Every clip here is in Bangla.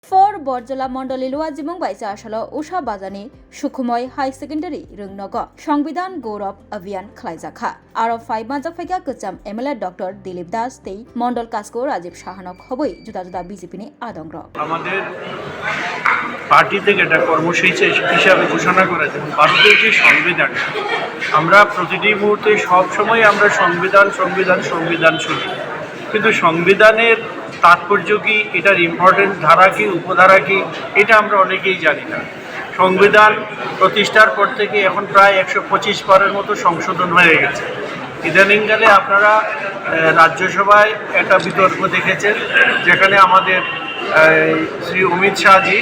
For Borjala Mondoli Luajimung Baisa Ashalo Usha Bazani Shukumoy High Secondary Rungnogo Shongbidan Gorop Avian Klaizakha Aro 5 months of Fika Kucham MLA Dr. Dilip Das Tei Mondol Kasko Rajib Shahanok Hoboi Juda BJP ni Adongro আমাদের পার্টি থেকে এটা কর্মসূচি হিসাবে ঘোষণা করেছে ভারতের যে সংবিধান আমরা প্রতিটি মুহূর্তে সব সময় আমরা সংবিধান শুনি কিন্তু সংবিধানের তাৎপর্য কি এটার ইম্পর্টেন্ট ধারা কি উপধারা কি এটা আমরা অনেকেই জানি না সংবিধান প্রতিষ্ঠার পর থেকে এখন প্রায় 125 বারের মতো সংশোধন হয়ে গেছে ইদানিংকালে আপনারা রাজ্যসভায় একটা বিতর্ক দেখেছেন যেখানে আমাদের শ্রী অমিত শাহজি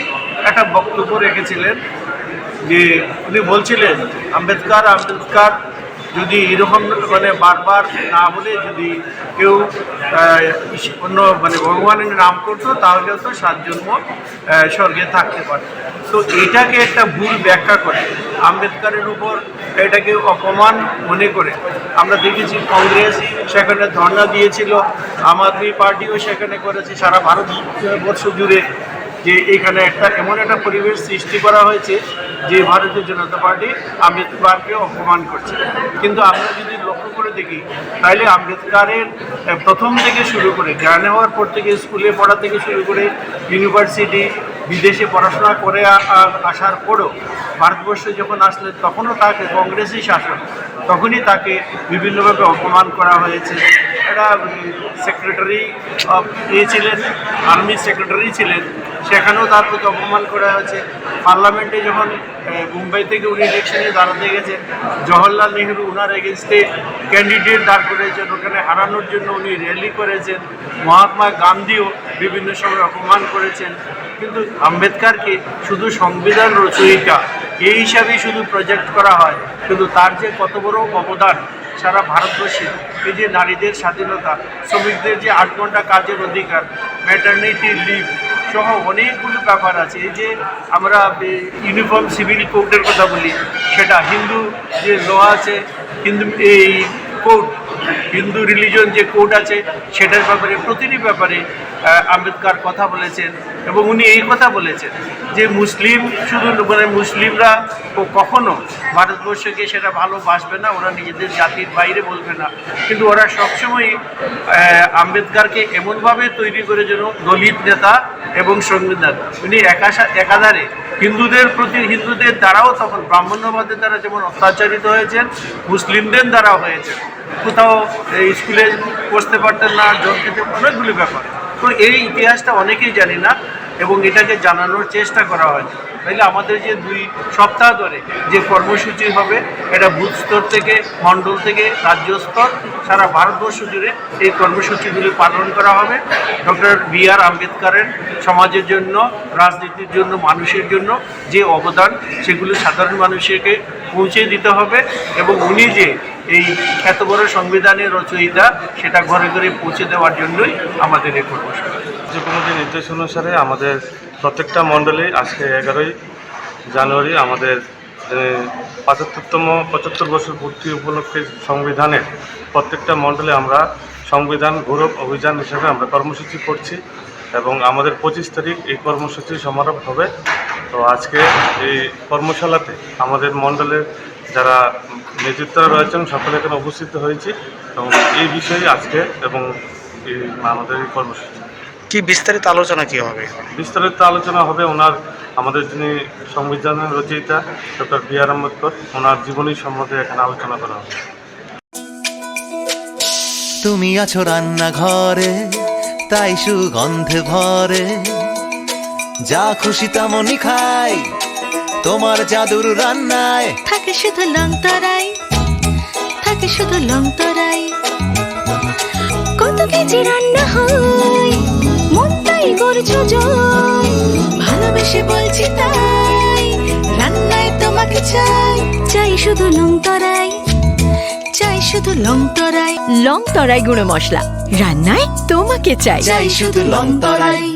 একটা বক্তব্য রেখেছিলেন যে উনি বলছিলেন আম্বেদকর যদি এরকম বারবার না বলে যদি কেউ অন্য ভগবানের নাম করতো তাহলেও তো 7 জন্ম স্বর্গে থাকতে পারে তো এটাকে একটা ভুল ব্যাখ্যা করে আম্বেদকরের উপর এটাকে অপমান মনে করে আমরা দেখেছি কংগ্রেস সেখানে ধর্ণা দিয়েছিল আম আদমি পার্টিও সেখানে করেছে সারা ভারতবর্ষ জুড়ে যে এখানে এমন একটা পরিবেশ সৃষ্টি করা হয়েছে যে ভারতীয় জনতা পার্টি আম্বেদকরকে অপমান করছে কিন্তু আমরা যদি লক্ষ্য করে দেখি তাহলে আম্বেদকরের প্রথম থেকে শুরু করে জ্ঞান হওয়ার পর থেকে স্কুলে পড়া থেকে শুরু করে ইউনিভার্সিটি বিদেশে পড়াশোনা করে আসার পরও ভারতবর্ষে যখন আসলেন তখনও তাকে কংগ্রেসই শাসন তখনই তাকে বিভিন্নভাবে অপমান করা হয়েছে একটা সেক্রেটারি ছিলেন আর্মি সেক্রেটারি ছিলেন সেখানেও তার প্রতি অপমান করা হয়েছে পার্লামেন্টে যখন মুম্বাই থেকে উনি ইলেকশনে দাঁড়াতে গেছেন জওহরলাল নেহরু ওনার এগেনস্টে ক্যান্ডিডেট দাঁড় করেছেন ওখানে হারানোর জন্য উনি র্যালি করেছেন মহাত্মা গান্ধীও বিভিন্ন সময় অপমান করেছেন কিন্তু আম্বেদকরকে শুধু সংবিধান রচয়িতা এই হিসাবেই শুধু প্রজেক্ট করা হয় কিন্তু তার যে কত বড় অবদান সারা ভারতবর্ষে এই যে নারীদের স্বাধীনতা শ্রমিকদের যে 8 ঘন্টা কাজের অধিকার ম্যাটারনিটি লিভ সহ অনেকগুলো ব্যাপার আছে এই যে আমরা ইউনিফর্ম সিভিল কোডের কথা বলি সেটা হিন্দু যে ল আছে হিন্দু এই কোড হিন্দু রিলিজন যে কোড আছে সেটার ব্যাপারে প্রতিটি ব্যাপারে আম্বেদকর কথা বলেছেন এবং উনি এই কথা বলেছেন যে মুসলিম শুধু মুসলিমরা কখনো ভারতবর্ষকে সেটা ভালোবাসবে না ওরা নিজেদের জাতির বাইরে বলবে না কিন্তু ওরা সবসময় আম্বেদকরকে এমনভাবে তৈরি করে যেন দলিত নেতা এবং সংবিধান উনি একাধারে হিন্দুদের দ্বারাও তখন ব্রাহ্মণ্যবাদের দ্বারা যেমন অত্যাচারিত হয়েছেন মুসলিমদের দ্বারাও হয়েছে কোথাও স্কুলে পড়তে পারতেন না জল খেতে অনেকগুলি ব্যাপার তো এই ইতিহাসটা অনেকেই জানি না এবং এটাকে জানানোর চেষ্টা করা হয় তাইলে আমাদের যে 2 সপ্তাহ ধরে যে কর্মসূচি হবে এটা বুথ স্তর থেকে মণ্ডল থেকে রাজ্য স্তর সারা ভারতবর্ষ জুড়ে এই কর্মসূচিগুলি পালন করা হবে ডক্টর বি.আর. আম্বেদকরের সমাজের জন্য রাজনীতির জন্য মানুষের জন্য যে অবদান সেগুলো সাধারণ মানুষকে পৌঁছে দিতে হবে এবং উনি যে এই এত বড় সংবিধানের রচয়িতা সেটা ঘরে ঘরে পৌঁছে দেওয়ার জন্যই আমাদের এই কর্মসূচি মুখ্যমন্ত্রীর নির্দেশ অনুসারে আমাদের প্রত্যেকটা মণ্ডলে আজকে 11ই জানুয়ারি আমাদের 75 বছর পূর্তি উপলক্ষে সংবিধানের প্রত্যেকটা মণ্ডলে আমরা সংবিধান গৌরব অভিযান হিসেবে আমরা কর্মসূচি করছি এবং আমাদের 25 তারিখ এই কর্মসূচির সমারোহ হবে তো আজকে এই কর্মশালাতে আমাদের মণ্ডলের যারা নেতৃত্বরা রয়েছেন সকলে এখানে উপস্থিত হয়েছি এবং এই বিষয়ে আজকে এবং আমাদের এই কর্মসূচি কি বিস্তারিত আলোচনা কি হবে বিস্তারিত আলোচনা হবে আমাদের যিনি সংবিধানের রচয়িতা ডক্টর বি.আর. আম্বেদকর ওনার জীবনী সম্বন্ধে এখানে আলোচনা করা হবে তুমি আছো রান্নাঘরে তাই সুগন্ধে ভরে যা খুশি তেমনই খাই তোমার জাদুর রান্নায় থাকে শুধু লং তরাই কত কেজি রান্না হয় মনটাই করছো জয় ভালোবেসে বলছি তাই রান্নায় তোমাকে চাই শুধু লং তরাই লং তরাই গুঁড়ো মশলা রান্নায় তোমাকে চাই শুধু লং তরাই।